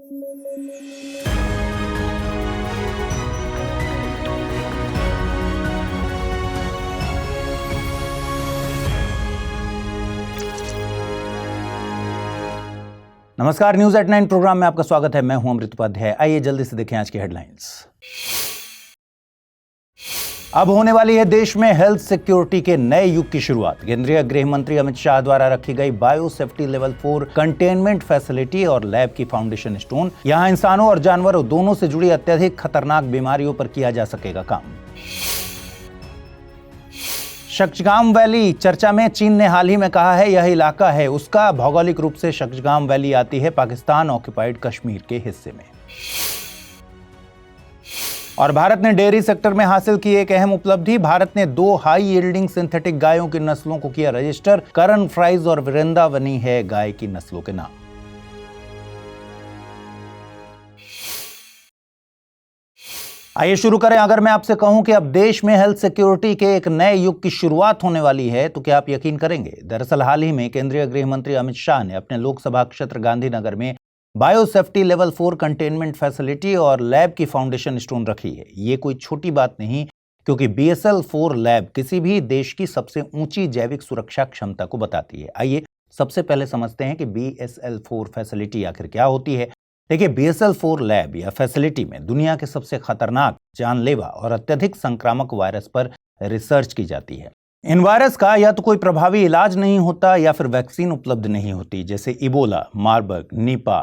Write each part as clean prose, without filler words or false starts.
नमस्कार, news at 9 programme में आपका स्वागत है। मैं हूं अमृत उपाध्याय। आइए जल्दी से देखें आज की हेडलाइंस। अब होने वाली है देश में हेल्थ सिक्योरिटी के नए युग की शुरुआत। केंद्रीय गृह मंत्री अमित शाह द्वारा रखी गई bio safety level 4 containment facility और लैब की फाउंडेशन स्टोन। यहां इंसानों और जानवरों दोनों से जुड़ी अत्यधिक खतरनाक बीमारियों पर किया जा सकेगा काम। शक्सगाम वैली चर्चा में। चीन ने हाल ही में कहा है यह इलाका है उसका। भौगोलिक रूप से शक्सगाम वैली आती है पाकिस्तान ऑक्युपाइड कश्मीर के हिस्से में। और भारत ने डेयरी सेक्टर में हासिल की एक अहम उपलब्धि। भारत ने 2 हाई यील्डिंग सिंथेटिक गायों की नस्लों को किया रजिस्टर। करण फ्राइज और वृंदावनी है गाय की नस्लों के नाम। आइए शुरू करें। अगर मैं आपसे कहूं कि अब देश में हेल्थ सिक्योरिटी के एक नए युग की शुरुआत होने वाली है तो क्या आप यकीन करेंगे? दरअसल हाल ही में केंद्रीय गृह मंत्री अमित शाह ने अपने लोकसभा क्षेत्र गांधीनगर में bio safety level 4 containment facility और लैब की फाउंडेशन स्टोन रखी है। ये कोई छोटी बात नहीं, क्योंकि BSL-4 लैब किसी भी देश की सबसे ऊंची जैविक सुरक्षा क्षमता को बताती है। आइए सबसे पहले समझते हैं कि BSL-4 फैसिलिटी आखिर क्या होती है। देखिए, BSL-4 लैब या फैसिलिटी में दुनिया के सबसे खतरनाक, जानलेवा और अत्यधिक संक्रामक वायरस पर रिसर्च की जाती है। इन वायरस का या तो कोई प्रभावी इलाज नहीं होता या फिर वैक्सीन उपलब्ध नहीं होती, जैसे Ebola, Marburg, Nipah,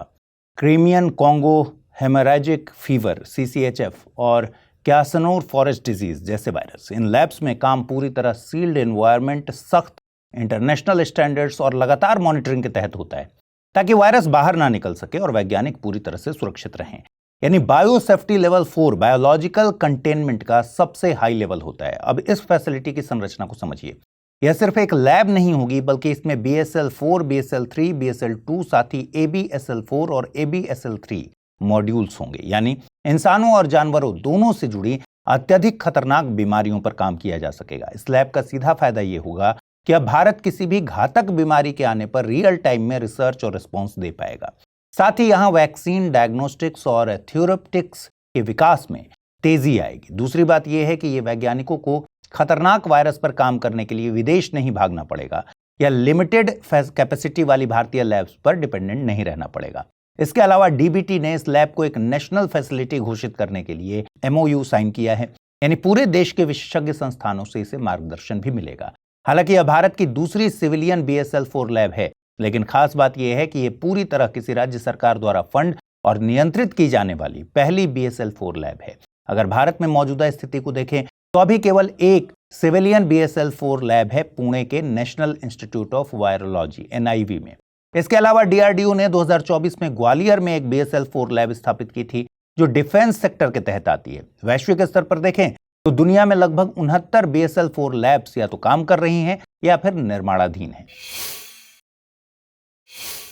Crimean Congo haemorrhagic fever CCHF और क्यासनोर फॉरेस्ट डिजीज जैसे वायरस। इन लैब्स में काम पूरी तरह सील्ड एनवायरनमेंट, सख्त इंटरनेशनल स्टैंडर्ड्स और लगातार मॉनिटरिंग के तहत होता है, ताकि वायरस बाहर ना निकल सके और वैज्ञानिक पूरी तरह से सुरक्षित रहें। यानी bio safety level 4 biological containment का सबसे हाई लेवल होता है। अब इस फैसिलिटी की संरचना को समझिए। यह सिर्फ एक लैब नहीं होगी, बल्कि इसमें BSL-4, BSL-3, BSL-2, साथ ही ABSL-4 और ABSL-3 मॉड्यूल्स होंगे। यानी इंसानों और जानवरों दोनों से जुड़ी अत्यधिक खतरनाक बीमारियों पर काम किया जा सकेगा। इस लैब का सीधा फायदा यह होगा कि अब भारत किसी भी घातक बीमारी के आने पर रियल टाइम में रिसर्च और रिस्पॉन्स दे पाएगा। साथ ही यहां वैक्सीन, डायग्नोस्टिक्स और थ्योरेटिक्स के विकास में तेजी आएगी। दूसरी बात यह है कि ये वैज्ञानिकों को खतरनाक वायरस पर काम करने के लिए विदेश नहीं भागना पड़ेगा या लिमिटेड कैपेसिटी वाली भारतीय लैब्स पर डिपेंडेंट नहीं रहना पड़ेगा। इसके अलावा DBT ने इस लैब को एक नेशनल फैसिलिटी घोषित करने के लिए MOU साइन किया है। यानी पूरे देश के विशेषज्ञ संस्थानों से इसे मार्गदर्शन भी मिलेगा। हालांकि यह भारत की दूसरी सिविलियन BSL-4 लैब है, लेकिन खास बात यह है कि यह पूरी तरह किसी राज्य सरकार द्वारा फंड और नियंत्रित की जाने वाली पहली BSL-4 लैब है। अगर भारत में मौजूदा स्थिति को देखें तो अभी केवल एक सिविलियन BSL-4 लैब है, पुणे के national institute of virology NIV में। इसके अलावा DRDO ने 2024 में ग्वालियर में एक BSL-4 लैब स्थापित की थी, जो डिफेंस सेक्टर के तहत आती है। वैश्विक स्तर पर देखें तो दुनिया में लगभग 69 BSL-4 लैब्स या तो काम कर रही हैं या फिर निर्माणाधीन हैं।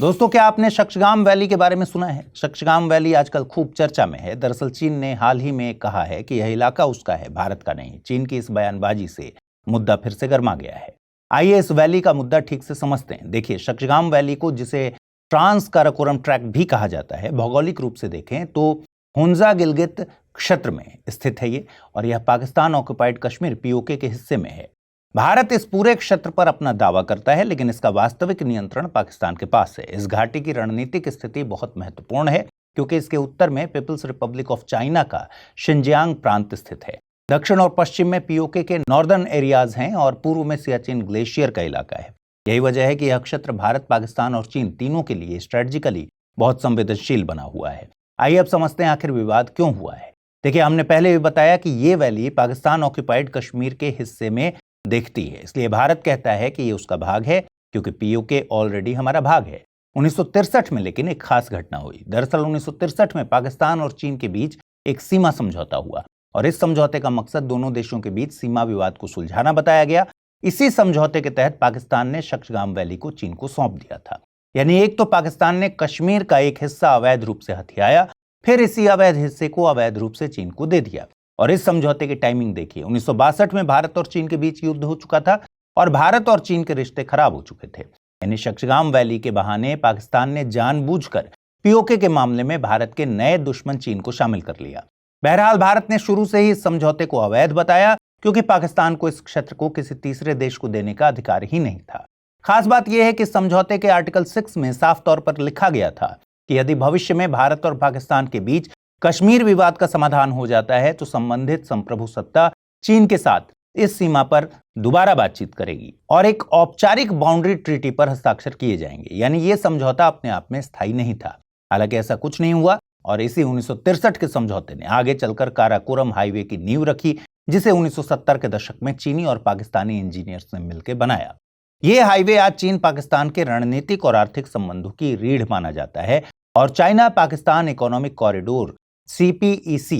दोस्तों, क्या आपने शक्सगाम वैली के बारे में सुना है? शक्सगाम वैली आजकल खूब चर्चा में है। दरअसल चीन ने हाल ही में कहा है कि यह इलाका उसका है, भारत का नहीं। चीन की इस बयानबाजी से मुद्दा फिर से गर्मा गया है। आइए इस वैली का मुद्दा ठीक से समझते हैं। देखिए, शक्सगाम वैली को, जिसे ट्रांस काराकोरम ट्रैक्ट भी कहा जाता है, भौगोलिक रूप से देखें तो हुंजा गिलगित क्षेत्र में स्थित है ये, और यह पाकिस्तान ऑक्युपाइड कश्मीर POK के हिस्से में है। भारत इस पूरे क्षेत्र पर अपना दावा करता है, लेकिन इसका वास्तविक नियंत्रण पाकिस्तान के पास है। इस घाटी की रणनीतिक स्थिति बहुत महत्वपूर्ण है, क्योंकि इसके उत्तर में पीपल्स रिपब्लिक ऑफ चाइना का शिनजियांग प्रांत स्थित है। दक्षिण और पश्चिम में POK के नॉर्दर्न एरियाज हैं और पूर्व में सियाचिन ग्लेशियर का इलाका है। यही वजह है कि यह क्षेत्र भारत, पाकिस्तान और चीन तीनों के लिए स्ट्रेटेजिकली बहुत संवेदनशील बना हुआ है। आइए अब समझते हैं आखिर विवाद क्यों हुआ है। देखिए, हमने पहले भी बताया कि ये वैली पाकिस्तान ऑक्युपाइड कश्मीर के हिस्से में दिखती है, इसलिए भारत कहता है कि ये उसका भाग है, क्योंकि POK ऑलरेडी हमारा भाग है। 1963 में लेकिन एक खास घटना हुई। दरअसल 1963 में पाकिस्तान और चीन के बीच एक सीमा समझौता हुआ, और इस समझौते का मकसद दोनों देशों के बीच सीमा विवाद को सुलझाना बताया गया। इसी समझौते के तहत पाकिस्तान ने शक्सगाम वैली को चीन को सौंप दिया था। यानी एक तो पाकिस्तान ने कश्मीर का एक हिस्सा अवैध रूप से हथियाया, फिर इसी अवैध हिस्से को अवैध रूप से चीन को दे दिया। और इस समझौते की टाइमिंग देखिए, 1962 में भारत और चीन के बीच युद्ध हो चुका था और भारत और चीन के रिश्ते खराब हो चुके थे। यानी शक्सगाम वैली के बहाने पाकिस्तान ने जानबूझकर पीओके के मामले में भारत के नए दुश्मन चीन को शामिल कर लिया। बहरहाल भारत ने शुरू से ही इस समझौते को अवैध बताया, क्योंकि पाकिस्तान को इस क्षेत्र को किसी तीसरे देश को देने का अधिकार ही नहीं था। खास बात यह है कि समझौते के आर्टिकल 6 में साफ तौर पर लिखा गया था कि यदि भविष्य में भारत और पाकिस्तान के बीच कश्मीर विवाद का समाधान हो जाता है तो संबंधित संप्रभु सत्ता चीन के साथ इस सीमा पर दोबारा बातचीत करेगी और एक औपचारिक बाउंड्री ट्रीटी पर हस्ताक्षर किए जाएंगे। यानी यह समझौता अपने आप में स्थायी नहीं था। हालांकि ऐसा कुछ नहीं हुआ और इसी 1963 के समझौते ने आगे चलकर काराकोरम हाईवे की नींव रखी, जिसे 1970 के दशक में चीनी और पाकिस्तानी इंजीनियर्स ने मिलकर बनाया। यह हाईवे आज चीन पाकिस्तान के रणनीतिक और आर्थिक संबंधों की रीढ़ माना जाता है और China Pakistan economic corridor CPEC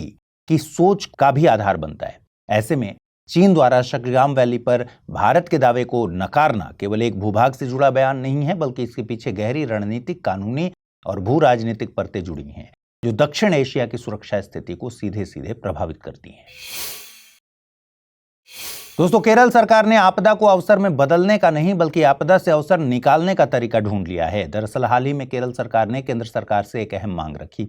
की सोच का भी आधार बनता है। ऐसे में चीन द्वारा शक्तिग्राम वैली पर भारत के दावे को नकारना केवल एक भूभाग से जुड़ा बयान नहीं है, बल्कि इसके पीछे गहरी रणनीतिक, कानूनी और भू राजनीतिक परतें जुड़ी हैं, जो दक्षिण एशिया की सुरक्षा स्थिति को सीधे सीधे प्रभावित करती हैं। दोस्तों, केरल सरकार ने आपदा को अवसर में बदलने का नहीं, बल्कि आपदा से अवसर निकालने का तरीका ढूंढ लिया है। दरअसल हाल ही में केरल सरकार ने केंद्र सरकार से एक अहम मांग रखी।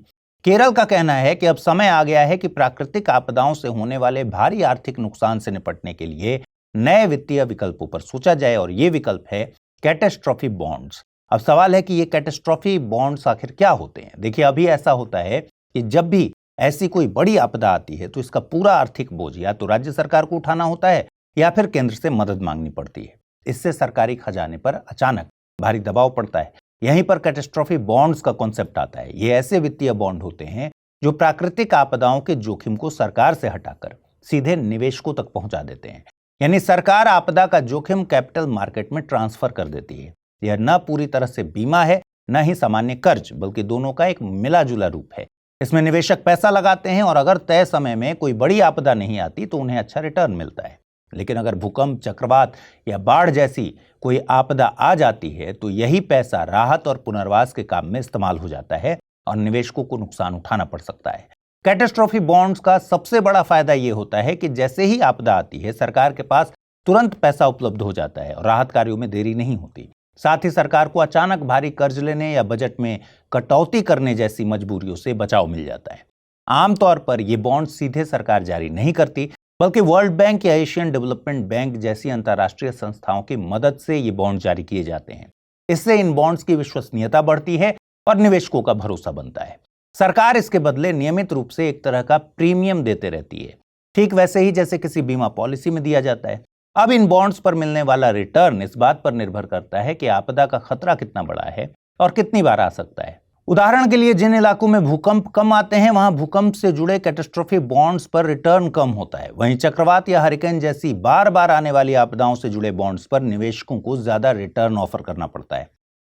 केरल का कहना है कि अब समय आ गया है कि प्राकृतिक आपदाओं से होने वाले भारी आर्थिक नुकसान से निपटने के लिए नए वित्तीय विकल्पों पर सोचा जाए और ये विकल्प है कैटेस्ट्रॉफी बॉन्ड्स। अब सवाल है कि ये कैटेस्ट्रॉफी बॉन्ड्स आखिर क्या होते हैं। देखिए, अभी ऐसा होता है कि जब भी ऐसी कोई बड़ी आपदा आती है तो इसका पूरा आर्थिक बोझ या तो राज्य सरकार को उठाना होता है या फिर केंद्र से मदद मांगनी पड़ती है। इससे सरकारी खजाने पर अचानक भारी दबाव पड़ता है। यहीं पर कैटेस्ट्रॉफी बॉन्ड्स का कॉन्सेप्ट आता है। ये ऐसे वित्तीय बॉन्ड होते हैं जो प्राकृतिक आपदाओं के जोखिम को सरकार से हटाकर सीधे निवेशकों तक पहुंचा देते हैं। यानी सरकार आपदा का जोखिम कैपिटल मार्केट में ट्रांसफर कर देती है। यह न पूरी तरह से बीमा है, न ही सामान्य कर्ज, बल्कि दोनों का एक मिला जुला रूप है। इसमें निवेशक पैसा लगाते हैं और अगर तय समय में कोई बड़ी आपदा नहीं आती तो उन्हें अच्छा रिटर्न मिलता है। लेकिन अगर भूकंप, चक्रवात या बाढ़ जैसी कोई आपदा आ जाती है तो यही पैसा राहत और पुनर्वास के काम में इस्तेमाल हो जाता है और निवेशकों को नुकसान उठाना पड़ सकता है। कैटेस्ट्रॉफी बॉन्ड्स का सबसे बड़ा फायदा यह होता है कि जैसे ही आपदा आती है सरकार के पास तुरंत पैसा उपलब्ध हो जाता है और राहत कार्यों में देरी नहीं होती। साथ ही सरकार को अचानक भारी कर्ज लेने या बजट में कटौती करने जैसी मजबूरियों से बचाव मिल जाता है। आमतौर पर ये बॉन्ड सीधे सरकार जारी नहीं करती, बल्कि वर्ल्ड बैंक या एशियन डेवलपमेंट बैंक जैसी अंतर्राष्ट्रीय संस्थाओं की मदद से ये बॉन्ड जारी किए जाते हैं। इससे इन बॉन्ड्स की विश्वसनीयता बढ़ती है और निवेशकों का भरोसा बनता है। सरकार इसके बदले नियमित रूप से एक तरह का प्रीमियम देते रहती है, ठीक वैसे ही जैसे किसी बीमा पॉलिसी में दिया जाता है। अब इन बॉन्ड्स पर मिलने वाला रिटर्न इस बात पर निर्भर करता है कि आपदा का खतरा कितना बड़ा है और कितनी बार आ सकता है। उदाहरण के लिए, जिन इलाकों में भूकंप कम आते हैं वहां भूकंप से जुड़े कैटेस्ट्रॉफी बॉन्ड्स पर रिटर्न कम होता है। वहीं चक्रवात या हरिकेन जैसी बार बार आने वाली आपदाओं से जुड़े बॉन्ड्स पर निवेशकों को ज्यादा रिटर्न ऑफर करना पड़ता है।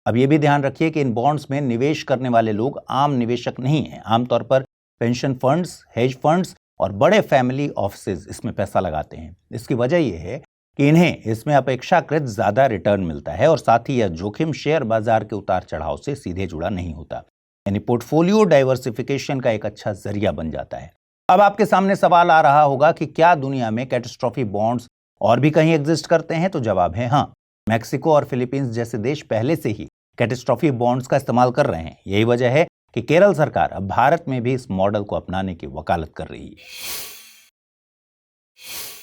अब यह भी ध्यान रखिए कि इन बॉन्ड्स में निवेश करने वाले लोग आम निवेशक नहीं हैं। आमतौर पर पेंशन फंड्स, हेज फंड्स और बड़े फैमिली ऑफिसेज इसमें पैसा लगाते हैं। इसकी वजह यह है कि इन्हें इसमें अपेक्षाकृत ज्यादा रिटर्न मिलता है और साथ ही यह जोखिम शेयर बाजार के उतार चढ़ाव से सीधे जुड़ा नहीं होता। यानी पोर्टफोलियो डाइवर्सिफिकेशन का एक अच्छा जरिया बन जाता है। अब आपके सामने सवाल आ रहा होगा कि क्या दुनिया में कैटेस्ट्रॉफी बॉन्ड्स और भी कहीं एग्जिस्ट करते हैं? तो जवाब है हाँ। मैक्सिको और फिलीपींस जैसे देश पहले से ही कैटेस्ट्रॉफी बॉन्ड्स का इस्तेमाल कर रहे हैं। यही वजह है कि केरल सरकार अब भारत में भी इस मॉडल को अपनाने की वकालत कर रही है।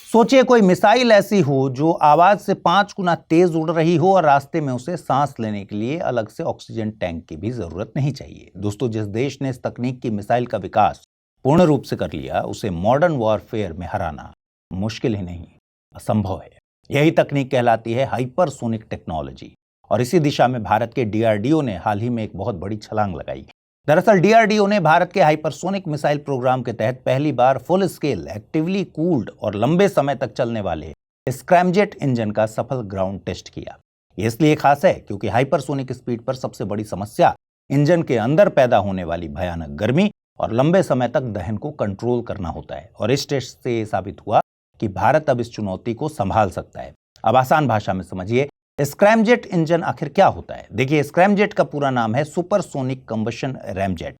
सोचिए, कोई मिसाइल ऐसी हो जो आवाज से 5 गुना तेज उड़ रही हो और रास्ते में उसे सांस लेने के लिए अलग से ऑक्सीजन टैंक की भी जरूरत नहीं चाहिए। दोस्तों, जिस देश ने इस तकनीक की मिसाइल का विकास पूर्ण रूप से कर लिया, उसे मॉडर्न वॉरफेयर में हराना मुश्किल ही नहीं, असंभव है। यही तकनीक कहलाती है हाइपरसोनिक टेक्नोलॉजी और इसी दिशा में भारत के DRDO ने हाल ही में एक बहुत बड़ी छलांग लगाई। दरअसल DRDO ने भारत के हाइपरसोनिक मिसाइल प्रोग्राम के तहत पहली बार फुल स्केल, एक्टिवली कूल्ड और लंबे समय तक चलने वाले स्क्रैमजेट इंजन का सफल ग्राउंड टेस्ट किया। ये इसलिए खास है क्योंकि हाइपरसोनिक स्पीड पर सबसे बड़ी समस्या इंजन के अंदर पैदा होने वाली भयानक गर्मी और लंबे समय तक दहन को कंट्रोल करना होता है। और इस टेस्ट से साबित हुआ कि भारत अब इस चुनौती को संभाल सकता है। अब आसान भाषा में समझिए, स्क्रैमजेट इंजन आखिर क्या होता है। देखिए, स्क्रैमजेट का पूरा नाम है सुपरसोनिक कंबशन रैमजेट।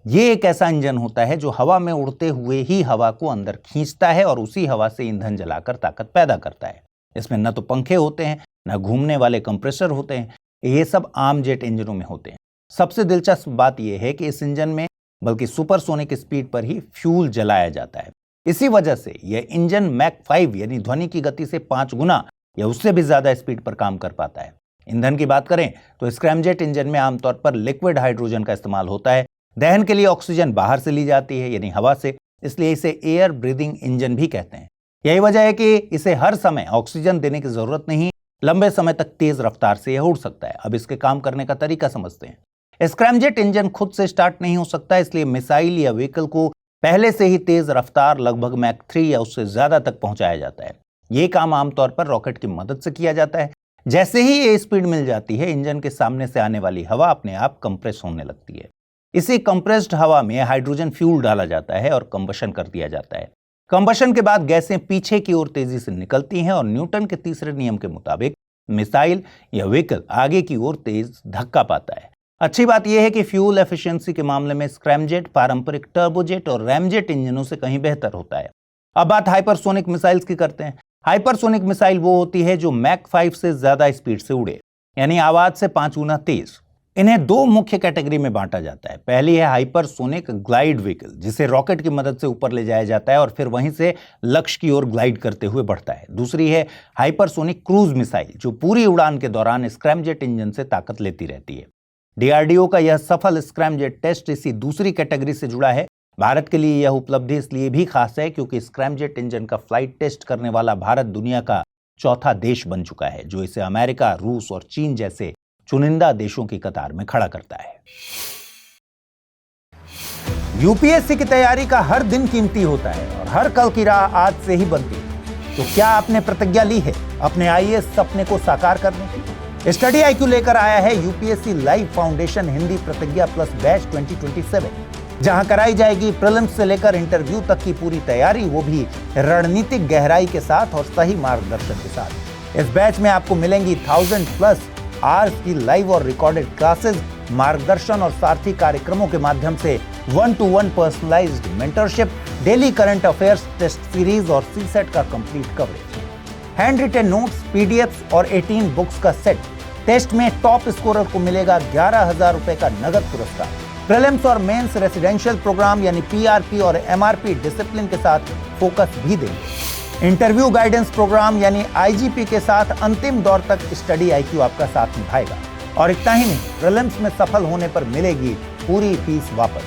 ये एक ऐसा इंजन होता है जो हवा में उड़ते हुए ही हवा को अंदर खींचता है और उसी हवा से ईंधन जलाकर ताकत पैदा करता है। इसमें न तो पंखे होते हैं, न घूमने वाले कंप्रेसर होते हैं। ये सब आम जेट इंजनों में होते हैं। सबसे दिलचस्प बात यह है कि इस इंजन में बल्कि सुपरसोनिक स्पीड पर ही फ्यूल जलाया जाता है। इसी वजह से यह इंजन मैक 5 यानी ध्वनि की गति से 5 गुना या उससे भी ज्यादा स्पीड पर काम कर पाता है। ईंधन की बात करें तो स्क्रैमजेट इंजन में आमतौर पर लिक्विड हाइड्रोजन का इस्तेमाल होता है। दहन के लिए ऑक्सीजन बाहर से ली जाती है यानी हवा से, इसलिए इसे एयर ब्रीदिंग इंजन भी कहते हैं। यही वजह है कि इसे हर समय ऑक्सीजन देने की जरूरत नहीं, लंबे समय तक तेज रफ्तार से यह उड़ सकता है। अब इसके काम करने का तरीका समझते हैं। स्क्रैमजेट इंजन खुद से स्टार्ट नहीं हो सकता, इसलिए मिसाइल या व्हीकल को पहले से ही तेज रफ्तार लगभग मैक 3 या उससे ज्यादा तक पहुंचाया जाता है। यह काम आमतौर पर रॉकेट की मदद से किया जाता है। जैसे ही ये स्पीड मिल जाती है, इंजन के सामने से आने वाली हवा अपने आप कंप्रेस होने लगती है। इसी कंप्रेस्ड हवा में हाइड्रोजन फ्यूल डाला जाता है और कंबशन कर दिया जाता है। कंबशन के बाद गैसें पीछे की ओर तेजी से निकलती हैं और न्यूटन के तीसरे नियम के मुताबिक मिसाइल या व्हीकल आगे की ओर तेज धक्का पाता है। अच्छी बात यह है कि फ्यूल एफिशिएंसी के मामले में स्क्रैमजेट पारंपरिक टर्बोजेट और रैमजेट इंजनों से कहीं बेहतर होता है। अब बात हाइपरसोनिक मिसाइल्स की करते हैं। हाइपरसोनिक मिसाइल वो होती है जो मैक 5 से ज्यादा स्पीड से उड़े, यानी आवाज से 5 गुना तेज। इन्हें दो मुख्य कैटेगरी में बांटा जाता है। पहली है हाइपरसोनिक ग्लाइड व्हीकल, जिसे रॉकेट की मदद से ऊपर ले जाया जाता है और फिर वहीं से लक्ष्य की ओर ग्लाइड करते हुए बढ़ता है। दूसरी है हाइपरसोनिक क्रूज मिसाइल, जो पूरी उड़ान के दौरान स्क्रैमजेट इंजन से ताकत लेती रहती है। डीआरडीओ का यह सफल स्क्रैमजेट टेस्ट इसी दूसरी कैटेगरी से जुड़ा है। भारत के लिए यह उपलब्धि इसलिए भी खास है क्योंकि स्क्रैमजेट इंजन का फ्लाइट टेस्ट करने वाला भारत दुनिया का चौथा देश बन चुका है, जो इसे अमेरिका, रूस और चीन जैसे चुनिंदा देशों की कतार में खड़ा करता है। यूपीएससी की तैयारी का हर दिन कीमती होता है और हर कल की राह आज से ही बनती है। तो क्या आपने प्रतिज्ञा ली है अपने आईएएस सपने को साकार करने की? स्टडी आईक्यू लेकर आया है यूपीएससी लाइव फाउंडेशन हिंदी प्रतिज्ञा प्लस बैच 2027, जहां कराई जाएगी प्रीलिम्स से लेकर इंटरव्यू तक की पूरी तैयारी, वो भी रणनीतिक गहराई के साथ और सही मार्गदर्शन के साथ। इस बैच में आपको मिलेंगी 1000+ आवर्स की लाइव और रिकॉर्डेड क्लासेस, मार्गदर्शन और सारथी कार्यक्रमों के माध्यम से 1-to-1 personalised mentorship, daily current affairs test series और सीसेट का complete coverage, hand written notes, PDFs और 18 बुक्स का सेट। टेस्ट में टॉप स्कोरर को मिलेगा 11,000 रुपए का नगद पुरस्कार। प्रीलिम्स और मेंस रेसिडेंशियल प्रोग्राम यानी पीआरपी और एमआरपी डिसिप्लिन के साथ फोकस भी देंगे। इंटरव्यू गाइडेंस प्रोग्राम यानी आईजीपी के साथ अंतिम दौर तक स्टडी आईक्यू आपका साथ निभाएगा। और इतना ही नहीं, प्रीलिम्स में सफल होने पर मिलेगी पूरी फीस वापस।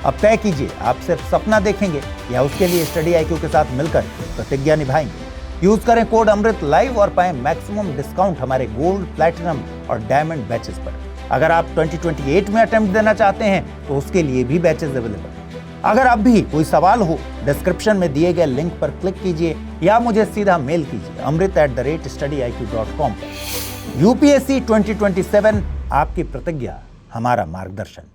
अब तय कीजिए, आप सिर्फ सपना देखेंगे या उसके लिए स्टडी आईक्यू के साथ मिलकर प्रतिज्ञा निभाएंगे। यूज करें कोड अमृत लाइव और पाएं मैक्सिमम डिस्काउंट हमारे गोल्ड, प्लैटिनम और डायमंड बैचेस पर। अगर आप 2028 में अटेम्प्ट देना चाहते हैं तो उसके लिए भी बैचेस अवेलेबल हैं। अगर अब भी कोई सवाल हो, डिस्क्रिप्शन में दिए गए लिंक पर क्लिक कीजिए या मुझे सीधा मेल कीजिए amrit@studiiq.com पर। यूपीएससी 2027, आपकी प्रतिज्ञा हमारा मार्गदर्शन।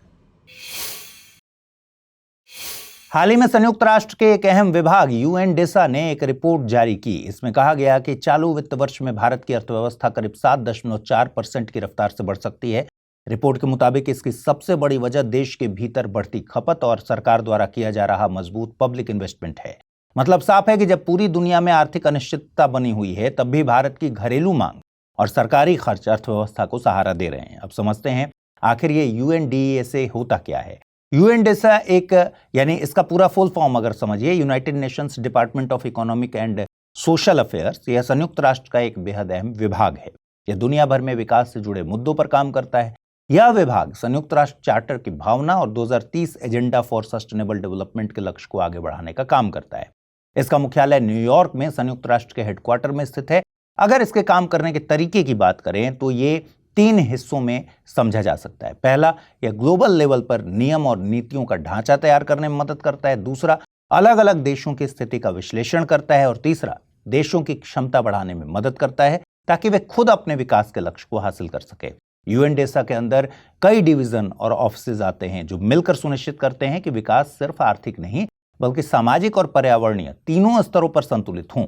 हाल ही में संयुक्त राष्ट्र के एक अहम विभाग यूएनडेसा ने एक रिपोर्ट जारी की। इसमें कहा गया कि चालू वित्त वर्ष में भारत की अर्थव्यवस्था करीब 7.4% की रफ्तार से बढ़ सकती है। रिपोर्ट के मुताबिक इसकी सबसे बड़ी वजह देश के भीतर बढ़ती खपत और सरकार द्वारा किया जा रहा मजबूत पब्लिक इन्वेस्टमेंट है। मतलब साफ है कि जब पूरी दुनिया में आर्थिक अनिश्चितता बनी हुई है, तब भी भारत की घरेलू मांग और सरकारी खर्च अर्थव्यवस्था को सहारा दे रहे हैं। अब समझते हैं आखिर ये यूएनडीएसए होता क्या है। यूएनडेसा एक यानी इसका पूरा फुल फॉर्म अगर समझिए, United Nations department of economic and social affairs. यह संयुक्त राष्ट्र का एक बेहद अहम विभाग है। यह दुनिया भर में विकास से जुड़े मुद्दों पर काम करता है। यह विभाग संयुक्त राष्ट्र चार्टर की भावना और 2030 एजेंडा फॉर सस्टेनेबल डेवलपमेंट के लक्ष्य को आगे बढ़ाने का काम करता है। इसका मुख्यालय न्यूयॉर्क में संयुक्त राष्ट्र के हेडक्वार्टर में स्थित है। अगर इसके काम करने के तरीके की बात करें तो ये 3 हिस्सों में समझा जा सकता है। पहला, यह ग्लोबल लेवल पर नियम और नीतियों का ढांचा तैयार करने में मदद करता है। दूसरा, अलग अलग देशों की स्थिति का विश्लेषण करता है। और तीसरा, देशों की क्षमता बढ़ाने में मदद करता है ताकि वे खुद अपने विकास के लक्ष्य को हासिल कर सके। यूएनडेसा के अंदर कई डिवीजन और ऑफिसेज आते हैं जो मिलकर सुनिश्चित करते हैं कि विकास सिर्फ आर्थिक नहीं बल्कि सामाजिक और पर्यावरणीय तीनों स्तरों पर संतुलित हों।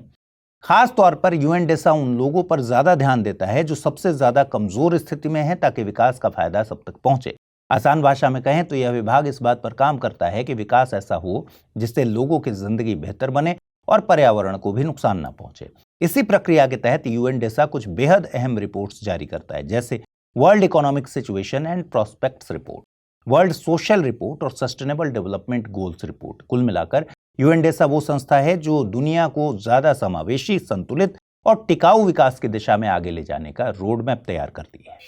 खास तौर पर यूएनडेसा उन लोगों पर ज्यादा ध्यान देता है जो सबसे ज्यादा कमजोर स्थिति में हैं, ताकि विकास का फायदा सब तक पहुंचे। आसान भाषा में कहें तो यह विभाग इस बात पर काम करता है कि विकास ऐसा हो जिससे लोगों की जिंदगी बेहतर बने और पर्यावरण को भी नुकसान न पहुंचे। इसी प्रक्रिया के तहत यूएनडेसा कुछ बेहद अहम रिपोर्ट्स जारी करता है, जैसे world economic situation and prospects report, world social report और सस्टेनेबल डेवलपमेंट गोल्स रिपोर्ट। कुल मिलाकर यूएनडेसा वो संस्था है जो दुनिया को ज्यादा समावेशी, संतुलित और टिकाऊ विकास की दिशा में आगे ले जाने का रोड मैप तैयार करती है।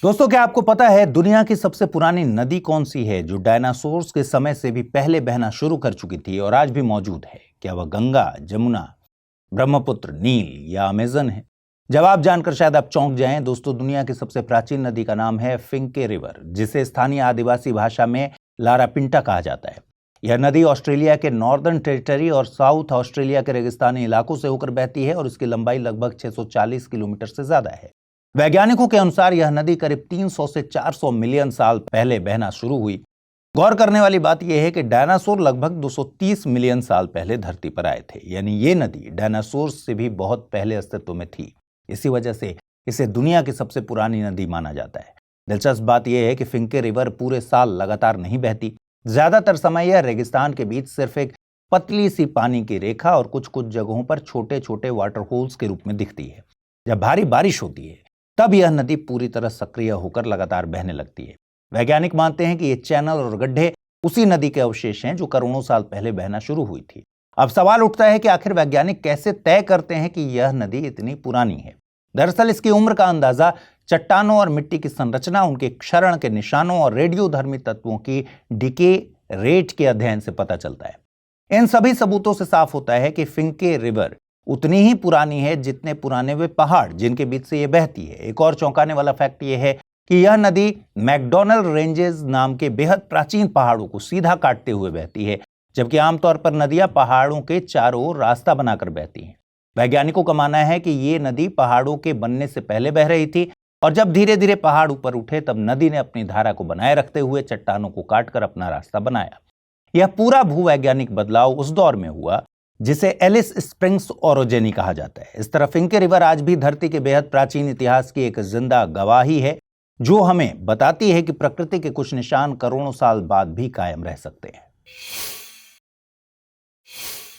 दोस्तों, क्या आपको पता है दुनिया की सबसे पुरानी नदी कौन सी है जो डायनासोर्स के समय से भी पहले बहना शुरू कर चुकी थी और आज भी मौजूद है? क्या वह गंगा, जमुना, ब्रह्मपुत्र, नील या अमेजन है? जवाब जानकर शायद आप चौंक जाएं। दोस्तों, दुनिया की सबसे प्राचीन नदी का नाम है फिंके रिवर, जिसे स्थानीय आदिवासी भाषा में लारापिंटा कहा जाता है। यह नदी ऑस्ट्रेलिया के नॉर्दर्न टेरिटरी और साउथ ऑस्ट्रेलिया के रेगिस्तानी इलाकों से होकर बहती है और इसकी लंबाई लगभग 640 किलोमीटर से ज्यादा है। वैज्ञानिकों के अनुसार यह नदी करीब 300 से 400 मिलियन साल पहले बहना शुरू हुई। गौर करने वाली बात यह है कि डायनासोर लगभग 230 मिलियन साल पहले धरती पर आए थे, यानी ये नदी डायनासोर से भी बहुत पहले अस्तित्व में थी। इसी वजह से इसे दुनिया की सबसे पुरानी नदी माना जाता है। दिलचस्प बात यह है कि फिंके रिवर पूरे साल लगातार नहीं बहती। ज्यादातर समय यह रेगिस्तान के बीच सिर्फ एक पतली सी पानी की रेखा और कुछ कुछ जगहों पर छोटे छोटे वाटर होल्स के रूप में दिखती है। जब भारी बारिश होती है तब यह नदी पूरी तरह सक्रिय होकर लगातार बहने लगती है। वैज्ञानिक मानते हैं कि ये चैनल और गड्ढे उसी नदी के अवशेष हैं जो करोड़ों साल पहले बहना शुरू हुई थी। अब सवाल उठता है कि आखिर वैज्ञानिक कैसे तय करते हैं कि यह नदी इतनी पुरानी है? दरअसल इसकी उम्र का अंदाजा चट्टानों और मिट्टी की संरचना, उनके क्षरण के निशानों और रेडियोधर्मी तत्वों की डिके रेट के अध्ययन से पता चलता है। इन सभी सबूतों से साफ होता है कि फिंके रिवर उतनी ही पुरानी है जितने पुराने वे पहाड़ जिनके बीच से यह बहती है। एक और चौंकाने वाला फैक्ट यह है कि यह नदी मैकडोनल्ड रेंजेस नाम के बेहद प्राचीन पहाड़ों को सीधा काटते हुए बहती है, जबकि आमतौर पर नदियां पहाड़ों के चारों ओर रास्ता बनाकर बहती हैं। वैज्ञानिकों का मानना है कि ये नदी पहाड़ों के बनने से पहले बह रही थी और जब धीरे धीरे पहाड़ ऊपर उठे तब नदी ने अपनी धारा को बनाए रखते हुए चट्टानों को काटकर अपना रास्ता बनाया। यह पूरा भूवैज्ञानिक बदलाव उस दौर में हुआ जिसे एलिस स्प्रिंग्स ओरोजेनी कहा जाता है। इस तरह फिंके रिवर आज भी धरती के बेहद प्राचीन इतिहास की एक जिंदा गवाही है जो हमें बताती है कि प्रकृति के कुछ निशान करोड़ों साल बाद भी कायम रह सकते हैं।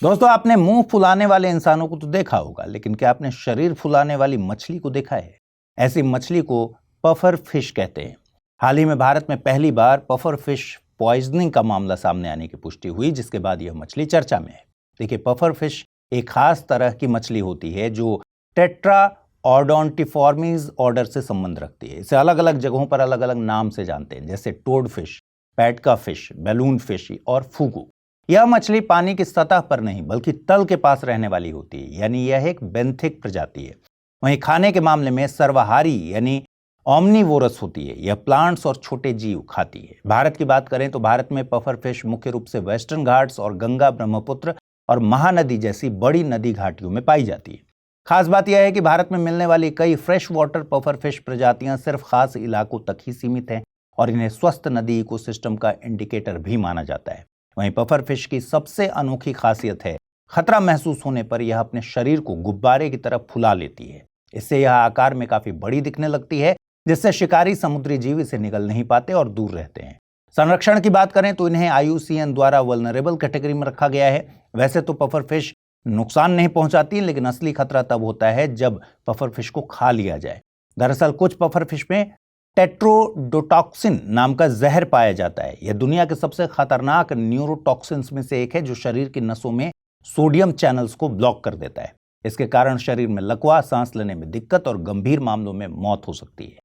दोस्तों, आपने मुंह फुलाने वाले इंसानों को तो देखा होगा, लेकिन क्या आपने शरीर फुलाने वाली मछली को देखा है? ऐसी मछली को पफर फिश कहते हैं। हाल ही में भारत में पहली बार पफर फिश पॉइजनिंग का मामला सामने आने की पुष्टि हुई, जिसके बाद यह मछली चर्चा में है। देखिए, पफर फिश एक खास तरह की मछली होती है जो टेट्रा ऑडोंटिफॉर्मीज ऑर्डर से संबंध रखती है। इसे अलग अलग जगहों पर अलग अलग नाम से जानते हैं, जैसे टोड फिश, पैटका फिश, बैलून फिश और फूगू। यह मछली पानी की सतह पर नहीं बल्कि तल के पास रहने वाली होती है, यानी यह एक बेंथिक प्रजाति है। वहीं खाने के मामले में सर्वाहारी यानी ओमनीवोरस होती है। यह प्लांट्स और छोटे जीव खाती है। भारत की बात करें तो भारत में पफर फिश मुख्य रूप से वेस्टर्न घाट्स और गंगा, ब्रह्मपुत्र और महानदी जैसी बड़ी नदी घाटियों में पाई जाती है। खास बात यह है कि भारत में मिलने वाली कई फ्रेश वाटर पफर फिश प्रजातियां सिर्फ खास इलाकों तक ही सीमित हैं और इन्हें स्वस्थ नदी इकोसिस्टम का इंडिकेटर भी माना जाता है। वहीं पफर फिश की सबसे अनोखी खासियत है खतरा महसूस होने पर यह अपने शरीर को गुब्बारे की तरह फुला लेती है। इससे यह आकार में काफी बड़ी दिखने लगती है, जिससे शिकारी समुद्री जीव इसे निगल नहीं पाते और दूर रहते हैं। संरक्षण की बात करें तो इन्हें IUCN द्वारा वल्नरेबल कैटेगरी में रखा गया है। वैसे तो पफर फिश नुकसान नहीं पहुंचाती, लेकिन असली खतरा तब होता है जब पफर फिश को खा लिया जाए। दरअसल कुछ पफर फिश में टेट्रोडोटॉक्सिन नाम का जहर पाया जाता है। यह दुनिया के सबसे खतरनाक न्यूरोटॉक्सिन्स में से एक है जो शरीर की नसों में सोडियम चैनल्स को ब्लॉक कर देता है। इसके कारण शरीर में लकवा, सांस लेने में दिक्कत और गंभीर मामलों में मौत हो सकती है।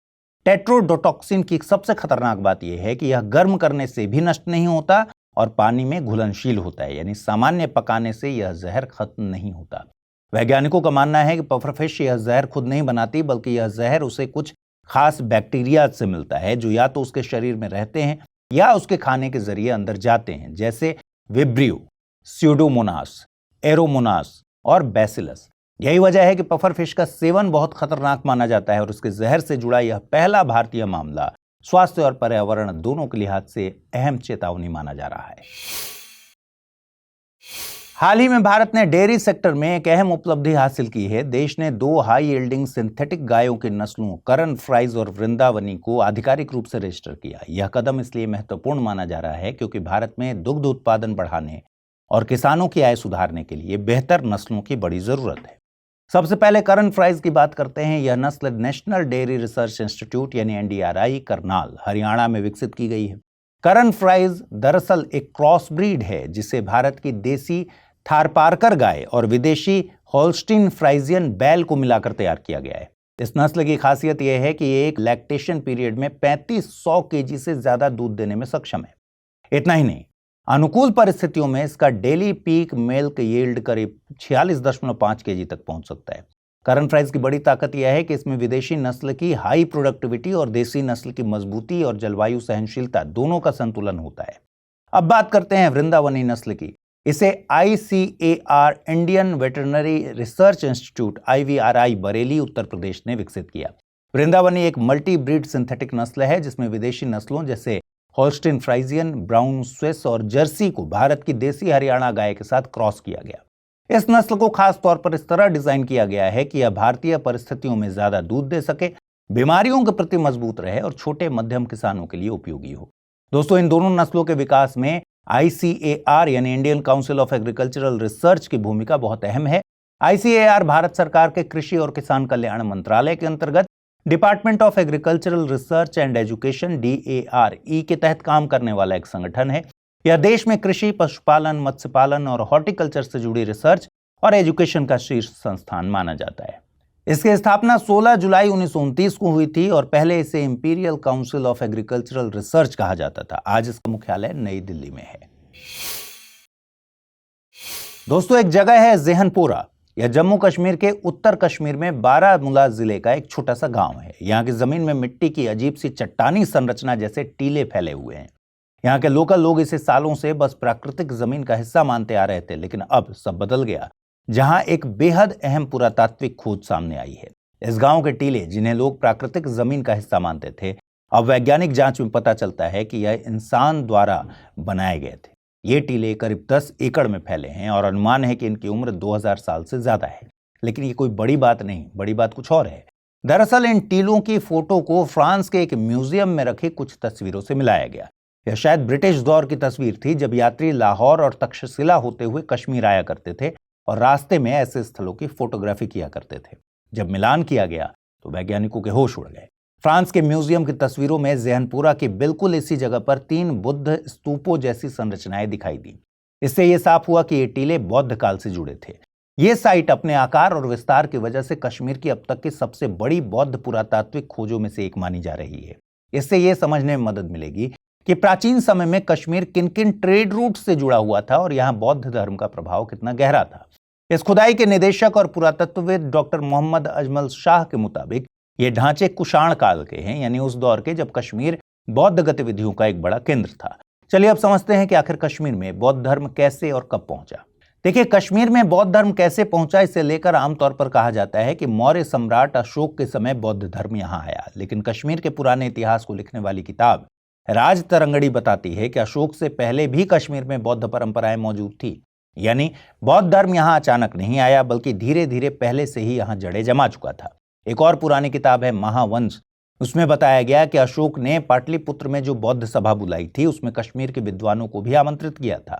टेट्रोडोटॉक्सिन की सबसे खतरनाक बात यह है कि यह गर्म करने से भी नष्ट नहीं होता और पानी में घुलनशील होता है, यानी सामान्य पकाने से यह जहर खत्म नहीं होता। वैज्ञानिकों का मानना है कि पफर फिश यह जहर खुद नहीं बनाती, बल्कि यह जहर उसे कुछ खास बैक्टीरिया से मिलता है जो या तो उसके शरीर में रहते हैं या उसके खाने के जरिए अंदर जाते हैं, जैसे विब्रियो, स्यूडोमोनास, एरोमोनास और बैसिलस। यही वजह है कि पफर फिश का सेवन बहुत खतरनाक माना जाता है और उसके जहर से जुड़ा यह पहला भारतीय मामला स्वास्थ्य और पर्यावरण दोनों के लिहाज से अहम चेतावनी माना जा रहा है। हाल ही में भारत ने डेयरी सेक्टर में एक अहम उपलब्धि हासिल की है। देश ने 2 हाई यील्डिंग सिंथेटिक गायों की नस्लों करण फ्राइज और वृंदावनी को आधिकारिक रूप से रजिस्टर किया। यह कदम इसलिए महत्वपूर्ण माना जा रहा है क्योंकि भारत में दुग्ध उत्पादन बढ़ाने और किसानों की आय सुधारने के लिए बेहतर नस्लों की बड़ी जरूरत है। सबसे पहले करन फ्राइज की बात करते हैं। यह नस्ल नेशनल डेयरी रिसर्च इंस्टीट्यूट यानी एनडीआरआई करनाल हरियाणा में विकसित की गई है। करन फ्राइज दरअसल एक क्रॉस ब्रीड है जिसे भारत की देसी थारपारकर गाय और विदेशी होल्स्टीन फ्राइजियन बैल को मिलाकर तैयार किया गया है। इस नस्ल की खासियत यह है कि ये एक लैक्टेशन पीरियड में 3500 केजी से ज्यादा दूध देने में सक्षम है। इतना ही नहीं, अनुकूल परिस्थितियों में इसका डेली पीक मिल्क यील्ड करीब 46.5 केजी तक पहुंच सकता है। करन फ्राइज की बड़ी ताकत यह है कि इसमें विदेशी नस्ल की हाई प्रोडक्टिविटी और देसी नस्ल की मजबूती और जलवायु सहनशीलता दोनों का संतुलन होता है। अब बात करते हैं वृंदावनी नस्ल की। इसे ICAR Indian Veterinary Research Institute IVRI Bareilly Uttar Pradesh ने विकसित किया। वृंदावनी एक मल्टी ब्रीड सिंथेटिक नस्ल है जिसमें विदेशी नस्लों जैसे होल्स्टीन फ्राइजियन, ब्राउन स्विस और जर्सी को भारत की देसी हरियाणा गाय के साथ क्रॉस किया गया। इस नस्ल को खास तौर पर इस तरह डिजाइन किया गया है कि यह भारतीय परिस्थितियों में ज्यादा दूध दे सके, बीमारियों के प्रति मजबूत रहे और छोटे मध्यम किसानों के लिए उपयोगी हो। दोस्तों, इन दोनों नस्लों के विकास में ICAR यानी Indian council of agricultural research की भूमिका बहुत अहम है। ICAR भारत सरकार के कृषि और किसान कल्याण मंत्रालय के अंतर्गत department of agricultural research and education DARE के तहत काम करने वाला एक संगठन है। यह देश में कृषि, पशुपालन, मत्स्य पालन और हॉर्टिकल्चर से जुड़ी रिसर्च और एजुकेशन का शीर्ष संस्थान माना जाता है। इसकी स्थापना 16 जुलाई 1929 को हुई थी और पहले इसे imperial council of agricultural research कहा जाता था। आज इसका मुख्यालय नई दिल्ली में है। दोस्तों, एक जगह है ज़ेहनपोरा। यह जम्मू कश्मीर के उत्तर कश्मीर में बारामूला जिले का एक छोटा सा गांव है। यहाँ की जमीन में मिट्टी की अजीब सी चट्टानी संरचना जैसे टीले फैले हुए हैं। यहाँ के लोकल लोग इसे सालों से बस प्राकृतिक जमीन का हिस्सा मानते आ रहे थे, लेकिन अब सब बदल गया जहां एक बेहद अहम पुरातात्विक खोज सामने आई है। इस गांव के टीले, जिन्हें लोग प्राकृतिक जमीन का हिस्सा मानते थे, अब वैज्ञानिक जांच में पता चलता है कि यह इंसान द्वारा बनाए गए थे। ये टीले करीब 10 एकड़ में फैले हैं और अनुमान है कि इनकी उम्र 2000 साल से ज्यादा है। लेकिन ये कोई बड़ी बात नहीं, बड़ी बात कुछ और है। दरअसल इन टीलों की फोटो को फ्रांस के एक म्यूजियम में रखी कुछ तस्वीरों से मिलाया गया। यह शायद ब्रिटिश दौर की तस्वीर थी जब यात्री लाहौर और तक्षशिला होते हुए कश्मीर आया करते थे और रास्ते में ऐसे स्थलों की फोटोग्राफी किया करते थे। जब मिलान किया गया तो वैज्ञानिकों के होश उड़ गए। फ्रांस के म्यूजियम की तस्वीरों में ज़ेहनपोरा की बिल्कुल इसी जगह पर 3 बुद्ध स्तूपों जैसी संरचनाएं दिखाई दी। इससे यह साफ हुआ कि ये टीले बौद्ध काल से जुड़े थे। ये साइट अपने आकार और विस्तार की वजह से कश्मीर की अब तक की सबसे बड़ी बौद्ध पुरातात्विक खोजों में से एक मानी जा रही है। इससे यह समझने में मदद मिलेगी कि प्राचीन समय में कश्मीर किन किन ट्रेड रूट से जुड़ा हुआ था और यहाँ बौद्ध धर्म का प्रभाव कितना गहरा था। इस खुदाई के निदेशक और पुरातत्वविद डॉक्टर मोहम्मद अजमल शाह के मुताबिक ये ढांचे कुषाण काल के हैं, यानी उस दौर के जब कश्मीर बौद्ध गतिविधियों का एक बड़ा केंद्र था। चलिए अब समझते हैं कि आखिर कश्मीर में बौद्ध धर्म कैसे और कब पहुंचा। देखिए, कश्मीर में बौद्ध धर्म कैसे पहुंचा इसे लेकर आमतौर पर कहा जाता है कि मौर्य सम्राट अशोक के समय बौद्ध धर्म यहां आया। लेकिन कश्मीर के पुराने इतिहास को लिखने वाली किताब राज तरंगड़ी बताती है कि अशोक से पहले भी कश्मीर में बौद्ध परंपराएं मौजूद थी। यानी बौद्ध धर्म यहां अचानक नहीं आया, बल्कि धीरे धीरे पहले से ही यहां जड़ें जमा चुका था। एक और पुरानी किताब है महावंश। उसमें बताया गया कि अशोक ने पाटलिपुत्र में जो बौद्ध सभा बुलाई थी उसमें कश्मीर के विद्वानों को भी आमंत्रित किया था।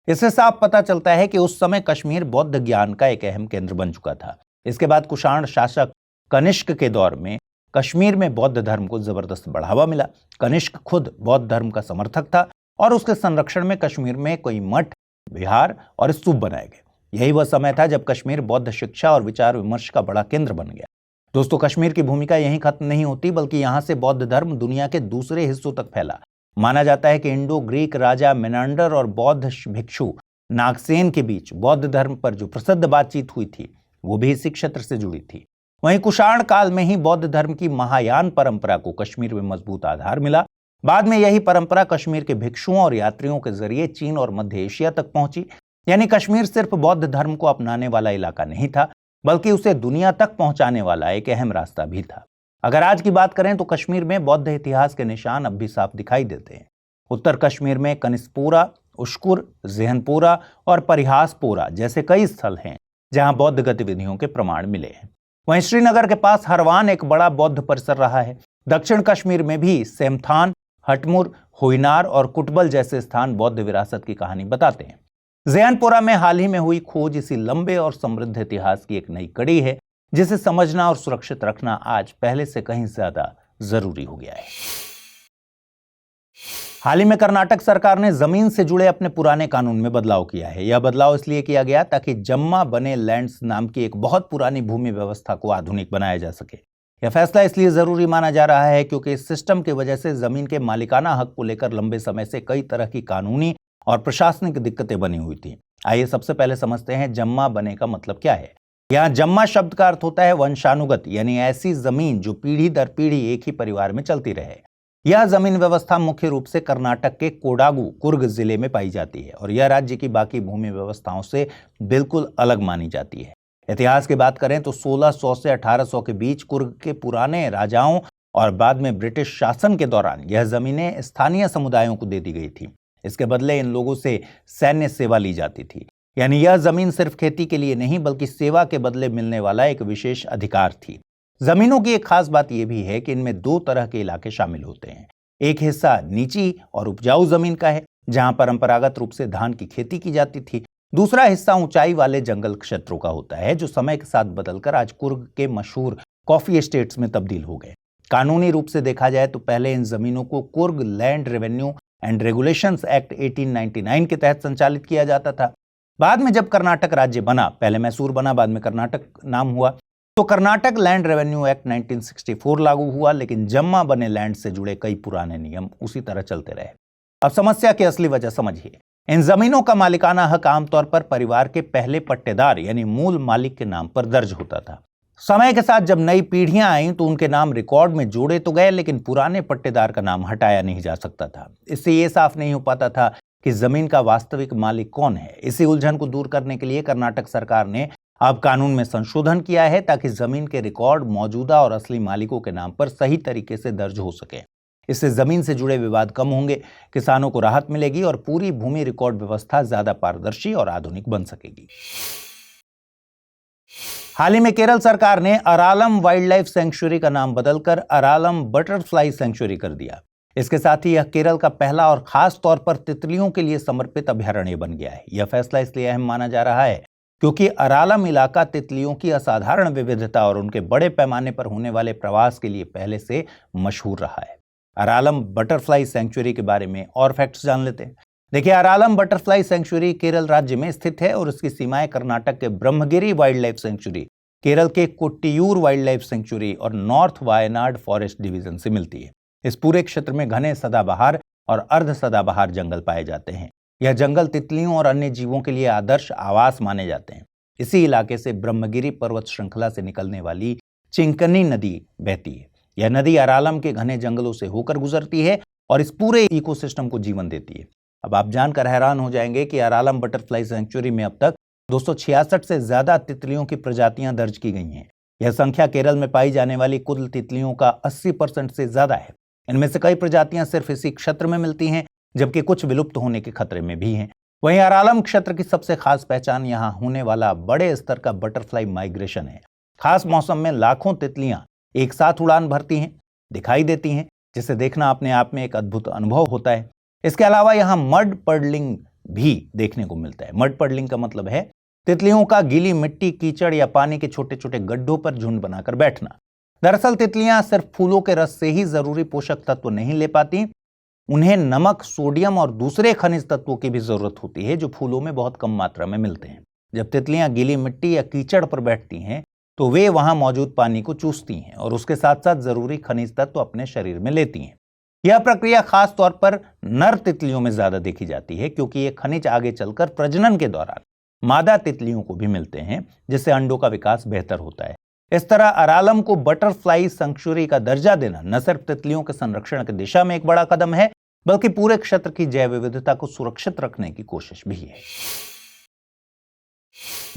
इससे साफ पता चलता है कि उस समय कश्मीर बौद्ध ज्ञान का एक अहम केंद्र बन चुका था। इसके बाद कुषाण शासक कनिष्क के दौर में कश्मीर में बौद्ध धर्म को जबरदस्त बढ़ावा मिला। कनिष्क खुद बौद्ध धर्म का समर्थक था और उसके संरक्षण में कश्मीर में कई मठ, विहार और स्तूप बनाए गए। यही वह समय था जब कश्मीर बौद्ध शिक्षा और विचार विमर्श का बड़ा केंद्र बन गया। दोस्तों, कश्मीर की भूमिका यहीं खत्म नहीं होती, बल्कि यहां से बौद्ध धर्म दुनिया के दूसरे हिस्सों तक फैला। माना जाता है कि इंडो ग्रीक राजा मेनांडर और बौद्ध भिक्षु नागसेन के बीच बौद्ध धर्म पर जो प्रसिद्ध बातचीत हुई थी वो भी इसी क्षेत्र से जुड़ी थी। वहीं कुषाण काल में ही बौद्ध धर्म की महायान परंपरा को कश्मीर में मजबूत आधार मिला। बाद में यही परंपरा कश्मीर के भिक्षुओं और यात्रियों के जरिए चीन और मध्य एशिया तक पहुंची। यानी कश्मीर सिर्फ बौद्ध धर्म को अपनाने वाला इलाका नहीं था, बल्कि उसे दुनिया तक पहुंचाने वाला एक अहम रास्ता भी था। अगर आज की बात करें तो कश्मीर में बौद्ध इतिहास के निशान अब भी साफ दिखाई देते हैं। उत्तर कश्मीर में कनिस्पोरा, उश्कुर, ज़ेहनपोरा और परिहासपोरा जैसे कई स्थल हैं जहां बौद्ध गतिविधियों के प्रमाण मिले हैं। वहीं श्रीनगर के पास हरवान एक बड़ा बौद्ध परिसर रहा है। दक्षिण कश्मीर में भी सेमथान, हटमुर, हुइनार और कुटबल जैसे स्थान बौद्ध विरासत की कहानी बताते हैं। ज़ेहनपोरा में हाल ही में हुई खोज इसी लंबे और समृद्ध इतिहास की एक नई कड़ी है। जिसे समझना और सुरक्षित रखना आज पहले से कहीं ज्यादा जरूरी हो गया है। हाल ही में कर्नाटक सरकार ने जमीन से जुड़े अपने पुराने कानून में बदलाव किया है। यह बदलाव इसलिए किया गया ताकि जम्मा बने लैंड्स नाम की एक बहुत पुरानी भूमि व्यवस्था को आधुनिक बनाया जा सके। यह फैसला इसलिए जरूरी माना जा रहा है क्योंकि इस सिस्टम की वजह से जमीन के मालिकाना हक को लेकर लंबे समय से कई तरह की कानूनी और प्रशासनिक दिक्कतें बनी हुई थी। आइए सबसे पहले समझते हैं जम्मा बने का मतलब क्या है। यहाँ जम्मा शब्द का अर्थ होता है वंशानुगत, यानी ऐसी जमीन जो पीढ़ी दर पीढ़ी एक ही परिवार में चलती रहे। यह जमीन व्यवस्था मुख्य रूप से कर्नाटक के कोडागु कुर्ग जिले में पाई जाती है और यह राज्य की बाकी भूमि व्यवस्थाओं से बिल्कुल अलग मानी जाती है। इतिहास की बात करें तो 1600 से 1800 के बीच कुर्ग के पुराने राजाओं और बाद में ब्रिटिश शासन के दौरान यह जमीनें स्थानीय समुदायों को दे दी गई थी। इसके बदले इन लोगों से सैन्य सेवा ली जाती थी, यानी यह जमीन सिर्फ खेती के लिए नहीं बल्कि सेवा के बदले मिलने वाला एक विशेष अधिकार थी। जमीनों की एक खास बात यह भी है कि इनमें दो तरह के इलाके शामिल होते हैं। एक हिस्सा नीची और उपजाऊ जमीन का है, जहां परंपरागत रूप से धान की खेती की जाती थी। दूसरा हिस्सा ऊंचाई वाले जंगल क्षेत्रों का होता है, जो समय के साथ बदलकर आज कुर्ग के मशहूर कॉफी एस्टेट्स में तब्दील हो गए। कानूनी रूप से देखा जाए तो पहले इन जमीनों को Coorg land revenue and regulations act 1899 के तहत संचालित किया जाता था। बाद में जब कर्नाटक राज्य बना, पहले मैसूर बना बाद में कर्नाटक नाम हुआ, तो कर्नाटक लैंड रेवेन्यू एक्ट 1964 लागू हुआ, लेकिन जम्मा बने लैंड से जुड़े कई पुराने नियम उसी तरह चलते रहे। अब समस्या की असली वजह समझिए। इन जमीनों का मालिकाना हक आमतौर पर परिवार के पहले पट्टेदार यानी मूल मालिक के नाम पर दर्ज होता था। समय के साथ जब नई पीढ़ियां आईं तो उनके नाम रिकॉर्ड में जोड़े तो गए, लेकिन पुराने पट्टेदार का नाम हटाया नहीं जा सकता था। इससे यह साफ नहीं हो पाता था कि जमीन का वास्तविक मालिक कौन है। इसी उलझन को दूर करने के लिए कर्नाटक सरकार ने अब कानून में संशोधन किया है ताकि जमीन के रिकॉर्ड मौजूदा और असली मालिकों के नाम पर सही तरीके से दर्ज हो सके। इससे जमीन से जुड़े विवाद कम होंगे, किसानों को राहत मिलेगी और पूरी भूमि रिकॉर्ड व्यवस्था ज्यादा पारदर्शी और आधुनिक बन सकेगी। हाल ही में केरल सरकार ने अरालम वाइल्ड लाइफ सेंचुरी का नाम बदलकर अरालम बटरफ्लाई सेंचुरी कर दिया। इसके साथ ही यह केरल का पहला और खास तौर पर तितलियों के लिए समर्पित अभयारण्य बन गया है। यह फैसला इसलिए अहम माना जा रहा है क्योंकि अरालम इलाका तितलियों की असाधारण विविधता और उनके बड़े पैमाने पर होने वाले प्रवास के लिए पहले से मशहूर रहा है। अरालम बटरफ्लाई सेंचुरी के बारे में और फैक्ट्स जान लेते हैं। देखिए, अरालम बटरफ्लाई सेंचुरी केरल राज्य में स्थित है और इसकी सीमाएं कर्नाटक के Brahmagiri wild life sanctuary, Kerala के कोट्टियूर वाइल्ड लाइफ सेंचुरी और नॉर्थ वायनाड फॉरेस्ट डिवीजन से मिलती है। इस पूरे क्षेत्र में घने सदाबहार और अर्ध सदाबहार जंगल पाए जाते हैं। यह जंगल तितलियों और अन्य जीवों के लिए आदर्श आवास माने जाते हैं। इसी इलाके से ब्रह्मगिरी पर्वत श्रृंखला से निकलने वाली चिंकनी नदी बहती है। यह नदी अरालम के घने जंगलों से होकर गुजरती है और इस पूरे इकोसिस्टम को जीवन देती है। अब आप जानकर हैरान हो जाएंगे कि अरालम बटरफ्लाई सेंचुरी में अब तक 266 से ज्यादा तितलियों की प्रजातियां दर्ज की गई हैं। यह संख्या केरल में पाई जाने वाली कुल तितलियों का 80% से ज्यादा है। इनमें से कई प्रजातियां सिर्फ इसी क्षेत्र में मिलती हैं, जबकि कुछ विलुप्त होने के खतरे में भी हैं। वहीं अरालम क्षेत्र की सबसे खास पहचान यहां होने वाला बड़े स्तर का बटरफ्लाई माइग्रेशन है। खास मौसम में लाखों तितलियां एक साथ उड़ान भरती हैं, दिखाई देती हैं, जिसे देखना अपने आप में एक अद्भुत अनुभव होता है। इसके अलावा यहाँ मड पडलिंग भी देखने को मिलता है। मड पडलिंग का मतलब है तितलियों का गीली मिट्टी, कीचड़ या पानी के छोटे छोटे गड्ढों पर झुंड बनाकर बैठना। दरअसल तितलियां सिर्फ फूलों के रस से ही जरूरी पोषक तत्व नहीं ले पाती, उन्हें नमक, सोडियम और दूसरे खनिज तत्वों की भी जरूरत होती है जो फूलों में बहुत कम मात्रा में मिलते हैं। जब तितलियां गीली मिट्टी या कीचड़ पर बैठती हैं तो वे वहां मौजूद पानी को चूसती हैं और उसके साथ साथ जरूरी खनिज तत्व अपने शरीर में लेती हैं। यह प्रक्रिया खास तौर पर नर तितलियों में ज्यादा देखी जाती है क्योंकि ये खनिज आगे चलकर प्रजनन के दौरान मादा तितलियों को भी मिलते हैं, जिससे अंडों का विकास बेहतर होता है। इस तरह अरालम को बटरफ्लाई सेंचुरी का दर्जा देना न सिर्फ तितलियों के संरक्षण की दिशा में एक बड़ा कदम है, बल्कि पूरे क्षेत्र की जैव विविधता को सुरक्षित रखने की कोशिश भी है।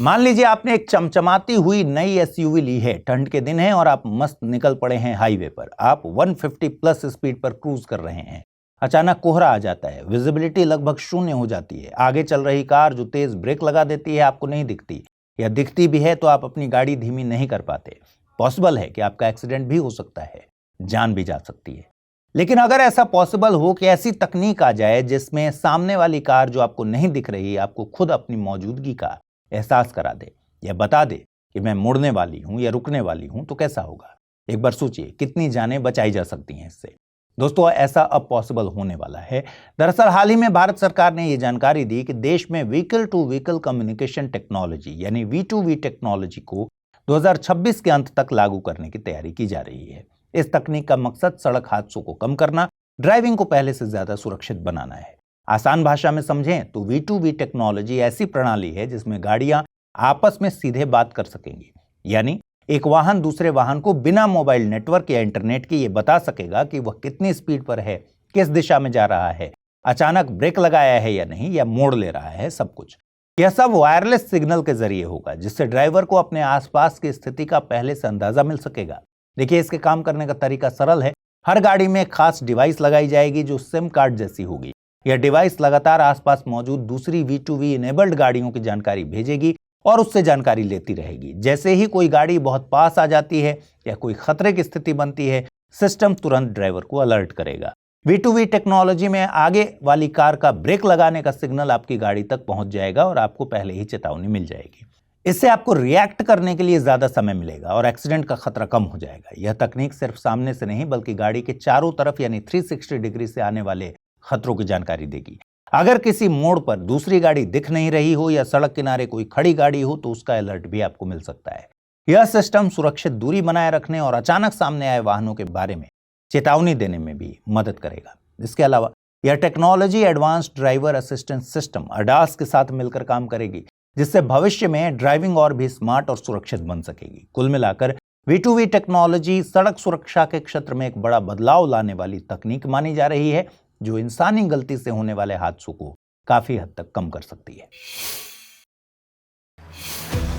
मान लीजिए आपने एक चमचमाती हुई नई एसयूवी ली है, ठंड के दिन है और आप मस्त निकल पड़े हैं हाईवे पर। आप 150 प्लस स्पीड पर क्रूज कर रहे हैं। अचानक कोहरा आ जाता है, विजिबिलिटी लगभग शून्य हो जाती है। आगे चल रही कार जो तेज ब्रेक लगा देती है आपको नहीं दिखती, या दिखती भी है तो आप अपनी गाड़ी धीमी नहीं कर पाते। पॉसिबल है कि आपका एक्सीडेंट भी हो सकता है, जान भी जा सकती है। लेकिन अगर ऐसा पॉसिबल हो कि ऐसी तकनीक आ जाए जिसमें सामने वाली कार जो आपको नहीं दिख रही आपको खुद अपनी मौजूदगी का एहसास करा दे या बता दे कि मैं मुड़ने वाली हूं या रुकने वाली हूं तो कैसा होगा। एक बार सोचिए कितनी जानें बचाई जा सकती हैं इससे। दोस्तों, ऐसा अब पॉसिबल होने वाला है। दरअसल हाल ही में भारत सरकार ने यह जानकारी दी कि देश में vehicle to vehicle communication technology यानी V2V टेक्नोलॉजी को 2026 के अंत तक लागू करने की तैयारी की जा रही है। इस तकनीक का मकसद सड़क हादसों को कम करना, ड्राइविंग को पहले से ज्यादा सुरक्षित बनाना है। आसान भाषा में समझें तो V2V टेक्नोलॉजी ऐसी प्रणाली है जिसमें गाड़ियां आपस में सीधे बात कर सकेंगी। यानी एक वाहन दूसरे वाहन को बिना मोबाइल नेटवर्क या इंटरनेट के ये बता सकेगा कि वह कितनी स्पीड पर है, किस दिशा में जा रहा है, अचानक ब्रेक लगाया है या नहीं, या मोड़ ले रहा है। सब कुछ यह सब वायरलेस सिग्नल के जरिए होगा, जिससे ड्राइवर को अपने आसपास की स्थिति का पहले से अंदाजा मिल सकेगा। देखिए, इसके काम करने का तरीका सरल है। हर गाड़ी में एक खास डिवाइस लगाई जाएगी जो सिम कार्ड जैसी होगी। यह डिवाइस लगातार आसपास मौजूद दूसरी V2V इनेबल्ड गाड़ियों की जानकारी भेजेगी और उससे जानकारी लेती रहेगी। जैसे ही कोई गाड़ी बहुत पास आ जाती है या कोई खतरे की स्थिति बनती है, सिस्टम तुरंत ड्राइवर को अलर्ट करेगा। V2V टेक्नोलॉजी में आगे वाली कार का ब्रेक लगाने का सिग्नल आपकी गाड़ी तक पहुंच जाएगा और आपको पहले ही चेतावनी मिल जाएगी। इससे आपको रिएक्ट करने के लिए ज्यादा समय मिलेगा और एक्सीडेंट का खतरा कम हो जाएगा। यह तकनीक सिर्फ सामने से नहीं बल्कि गाड़ी के चारों तरफ यानी 360 डिग्री से आने वाले खतरों की जानकारी देगी। अगर किसी मोड़ पर दूसरी गाड़ी दिख नहीं रही हो या सड़क किनारे कोई खड़ी गाड़ी हो तो उसका अलर्ट भी आपको मिल सकता है। यह सिस्टम सुरक्षित दूरी बनाए रखने और अचानक सामने आए वाहनों के बारे में चेतावनी देने में भी मदद करेगा। इसके अलावा यह technology advanced driver assistance system ADAS के साथ मिलकर काम करेगी, जिससे भविष्य में ड्राइविंग और भी स्मार्ट और सुरक्षित बन सकेगी। कुल मिलाकर V2V टेक्नोलॉजी सड़क सुरक्षा के क्षेत्र में एक बड़ा बदलाव लाने वाली तकनीक मानी जा रही है, जो इंसानी गलती से होने वाले हादसों को काफी हद तक कम कर सकती है।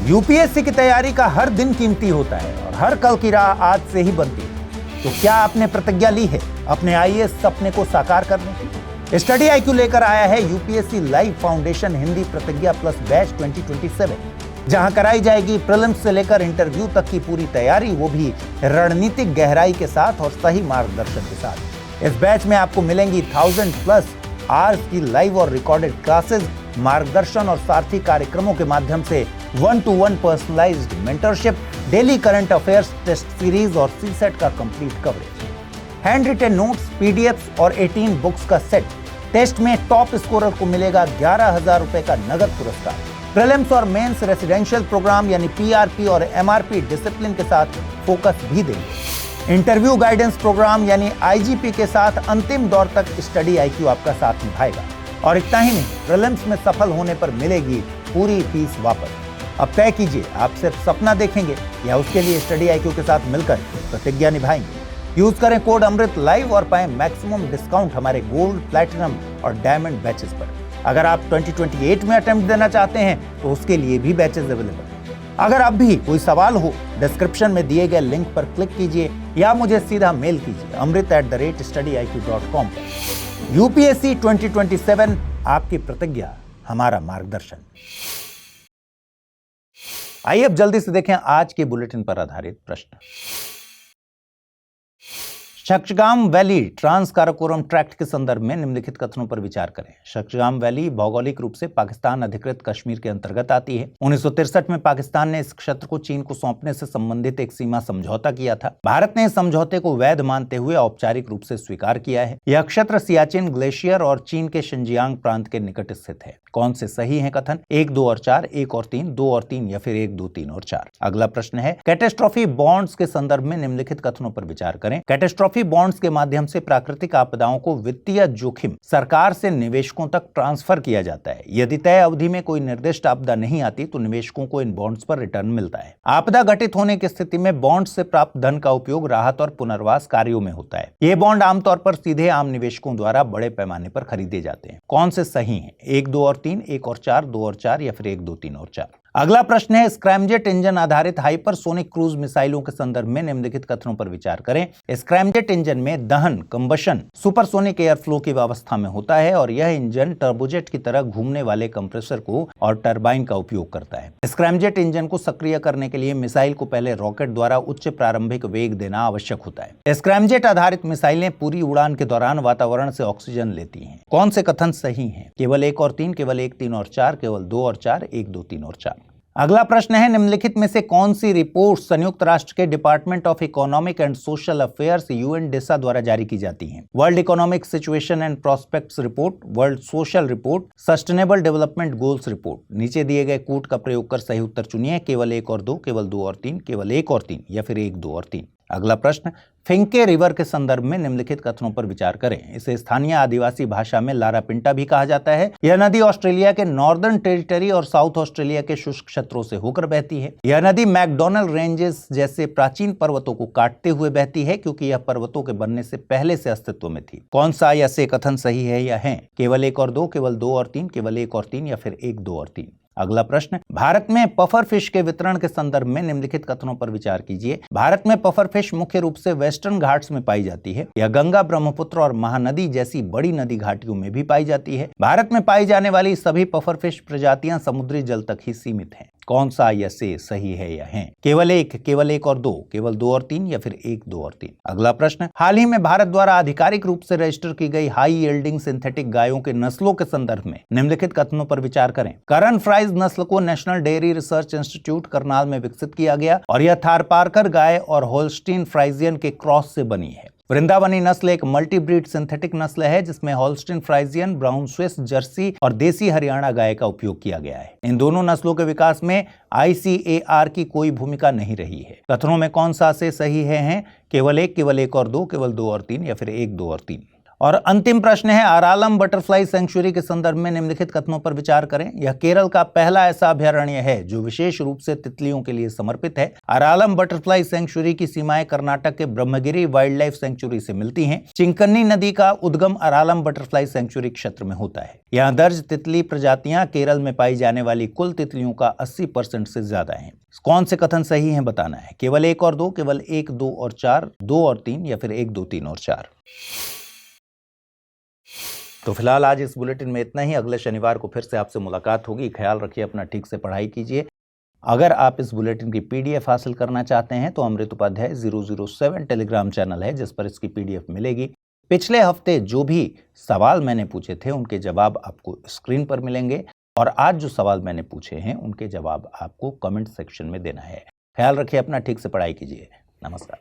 यूपीएससी की तैयारी का हर दिन कीमती होता है और हर कल की राह आज से ही बनती है। तो क्या आपने प्रतिज्ञा ली है अपने आईएएस सपने को साकार करने की? स्टडी IQ लेकर आया है यूपीएससी लाइव फाउंडेशन हिंदी प्रतिज्ञा प्लस बैच 2027, जहां कराई जाएगी प्रीलिम्स से लेकर इंटरव्यू तक की पूरी तैयारी, वो भी रणनीतिक गहराई के साथ और सही मार्गदर्शन के साथ। इस बैच में आपको मिलेंगी 1000+ आवर्स की लाइव और रिकॉर्डेड क्लासेस, मार्गदर्शन और सारथी कार्यक्रमों के माध्यम से 1-to-1 personalised mentorship, daily current affairs test series और CSET का complete coverage, hand written notes, PDFs और 18 बुक्स का सेट। टेस्ट में टॉप स्कोरर को मिलेगा 11,000 रुपए का नगद पुरस्कार। प्रीलिम्स और मेंस रेसिडेंशियल प्रोग्राम यानी PRP और MRP डिसिप्लिन के साथ फोकस भी देंगे। इंटरव्यू गाइडेंस प्रोग्राम यानी IGP के साथ अंतिम दौर तक स्टडी IQ आपका साथ निभाएगा। और इतना ही नहीं, प्रीलिम्स में सफल होने पर मिलेगी पूरी फीस वापस। अब तय कीजिए, आप सिर्फ सपना देखेंगे या उसके लिए स्टडी IQ के साथ मिलकर प्रतिज्ञा निभाएंगे। यूज करें कोड अमृत लाइव और पाएं मैक्सिमम डिस्काउंट हमारे गोल्ड, प्लैटिनम और डायमंड बैचेस पर। अगर आप 2028 में अटेम्प्ट देना चाहते हैं तो उसके लिए भी बैचेस अवेलेबल हैं। अगर अब भी कोई सवाल हो, डिस्क्रिप्शन में दिए गए लिंक पर क्लिक कीजिए या मुझे सीधा मेल कीजिए amrit@studiiq.com पर। यूपीएससी 2027, आपकी प्रतिज्ञा हमारा मार्गदर्शन। आइए अब जल्दी से देखें आज के बुलेटिन पर आधारित प्रश्न। शक्शगाम वैली ट्रांस काराकोरम ट्रैक्ट के संदर्भ में निम्नलिखित कथनों पर विचार करें। शक्शगाम वैली भौगोलिक रूप से पाकिस्तान अधिकृत कश्मीर के अंतर्गत आती है। 1963 में पाकिस्तान ने इस क्षेत्र को चीन को सौंपने से संबंधित एक सीमा समझौता किया था। भारत ने इस समझौते को वैध मानते हुए औपचारिक रूप से स्वीकार किया है। यह क्षेत्र सियाचिन ग्लेशियर और चीन के शिनजियांग प्रांत के निकट स्थित है। कौन से सही है कथन? 1, 2 और 4, 1 और 3, 2 और 3 या फिर 1, 2, 3 और 4। अगला प्रश्न है, कैटेस्ट्रॉफी बॉन्ड्स के संदर्भ में निम्नलिखित कथनों पर विचार करें। कैटेस्ट्रॉफी बॉन्ड्स के माध्यम से प्राकृतिक आपदाओं को वित्तीय जोखिम सरकार से निवेशकों तक ट्रांसफर किया जाता है। यदि तय अवधि में कोई निर्दिष्ट आपदा नहीं आती तो निवेशकों को इन बॉन्ड्स पर रिटर्न मिलता है। आपदा घटित होने की स्थिति में बॉन्ड से प्राप्त धन का उपयोग राहत और पुनर्वास कार्यों में होता है। ये बॉन्ड आमतौर पर सीधे आम निवेशकों द्वारा बड़े पैमाने पर खरीदे जाते हैं। कौन से सही है? 1, 2 और 3, 1 और 4, 2 और 4 या फिर 1, 2, 3 और 4। अगला प्रश्न है, स्क्रैमजेट इंजन आधारित हाइपरसोनिक क्रूज मिसाइलों के संदर्भ में निम्नलिखित कथनों पर विचार करें। स्क्रैमजेट इंजन में दहन कंबशन सुपरसोनिक एयर फ्लो की अवस्था में होता है और यह इंजन टर्बोजेट की तरह घूमने वाले कंप्रेसर को और टरबाइन का उपयोग करता है। स्क्रैमजेट इंजन को सक्रिय करने के लिए मिसाइल को पहले रॉकेट द्वारा उच्च प्रारंभिक वेग देना आवश्यक होता है। स्क्रैमजेट आधारित मिसाइलें पूरी उड़ान के दौरान वातावरण से ऑक्सीजन लेती हैं। कौन से कथन सही हैं? केवल 1 और 3, केवल 1, 3 और 4, केवल 2 और 4, 1, 2, 3 और 4। अगला प्रश्न है, निम्नलिखित में से कौन सी रिपोर्ट संयुक्त राष्ट्र के department of economic and social affairs UN DESA द्वारा जारी की जाती हैं? World economic situation and prospects report, world social report, sustainable development goals report. नीचे दिए गए कूट का प्रयोग कर सही उत्तर चुनिए, केवल 1 और 2, केवल 2 और 3, केवल 1 और 3 या फिर 1, 2 और 3। अगला प्रश्न, फिंके रिवर के संदर्भ में निम्नलिखित कथनों पर विचार करें। इसे स्थानीय आदिवासी भाषा में लारापिंटा भी कहा जाता है। यह नदी ऑस्ट्रेलिया के नॉर्दर्न टेरिटरी और साउथ ऑस्ट्रेलिया के शुष्क क्षेत्रों से होकर बहती है। यह नदी मैकडोनल्ड रेंजेस जैसे प्राचीन पर्वतों को काटते हुए बहती है, क्योंकि यह पर्वतों के बनने से पहले से अस्तित्व में थी। कौन सा या से कथन सही है या है? केवल 1 और 2, केवल 2 और 3, केवल 1 और 3 या फिर 1, 2 और 3। अगला प्रश्न, भारत में पफर फिश के वितरण के संदर्भ में निम्नलिखित कथनों पर विचार कीजिए। भारत में पफर फिश मुख्य रूप से वेस्टर्न घाट्स में पाई जाती है। यह गंगा, ब्रह्मपुत्र और महानदी जैसी बड़ी नदी घाटियों में भी पाई जाती है। भारत में पाई जाने वाली सभी पफर फिश प्रजातियां समुद्री जल तक ही सीमित हैं। कौन सा या से सही है या है? केवल 1, केवल 1 और 2, केवल 2 और 3 या फिर 1, 2 और 3। अगला प्रश्न, हाल ही में भारत द्वारा आधिकारिक रूप से रजिस्टर की गई हाई यील्डिंग सिंथेटिक गायों के नस्लों के संदर्भ में निम्नलिखित कथनों पर विचार करें। करन फ्राइज नस्ल को national dairy research institute Karnal में विकसित किया गया और यह थारपारकर गाय और होल्स्टीन फ्राइजियन के क्रॉस से बनी है। वृंदावनी नस्ल एक मल्टीब्रीड सिंथेटिक नस्ल है जिसमें Holstein Friesian, brown Swiss, Jersey और देसी हरियाणा गाय का उपयोग किया गया है। इन दोनों नस्लों के विकास में ICAR की कोई भूमिका नहीं रही है। कथनों में कौन सा से सही है? केवल 1, केवल 1 और 2, केवल 2 और 3 या फिर 1, 2 और 3। और अंतिम प्रश्न है, अरालम बटरफ्लाई सेंचुरी के संदर्भ में निम्नलिखित कथनों पर विचार करें। यह केरल का पहला ऐसा अभयारण्य है जो विशेष रूप से तितलियों के लिए समर्पित है। अरालम बटरफ्लाई सेंचुरी की सीमाएं कर्नाटक के ब्रह्मगिरी वाइल्ड लाइफ सेंचुरी से मिलती हैं। चिंकन्नी नदी का उद्गम अरालम बटरफ्लाई सेंचुरी क्षेत्र में होता है। यहाँ दर्ज तितली प्रजातियां केरल में पाई जाने वाली कुल तितलियों का 80% से ज्यादा है। कौन से कथन सही है बताना है। केवल 1 और 2, केवल 1, 2 और 4, 2 और 3 या फिर 1, 2, 3 और 4। तो फिलहाल आज इस बुलेटिन में इतना ही। अगले शनिवार को फिर से आपसे मुलाकात होगी। ख्याल रखिए अपना, ठीक से पढ़ाई कीजिए। अगर आप इस बुलेटिन की PDF हासिल करना चाहते हैं तो अमृत उपाध्याय 007 टेलीग्राम चैनल है जिस पर इसकी PDF मिलेगी। पिछले हफ्ते जो भी सवाल मैंने पूछे थे उनके जवाब आपको स्क्रीन पर मिलेंगे और आज जो सवाल मैंने पूछे हैं उनके जवाब आपको कमेंट सेक्शन में देना है। ख्याल रखिए अपना, ठीक से पढ़ाई कीजिए। नमस्कार।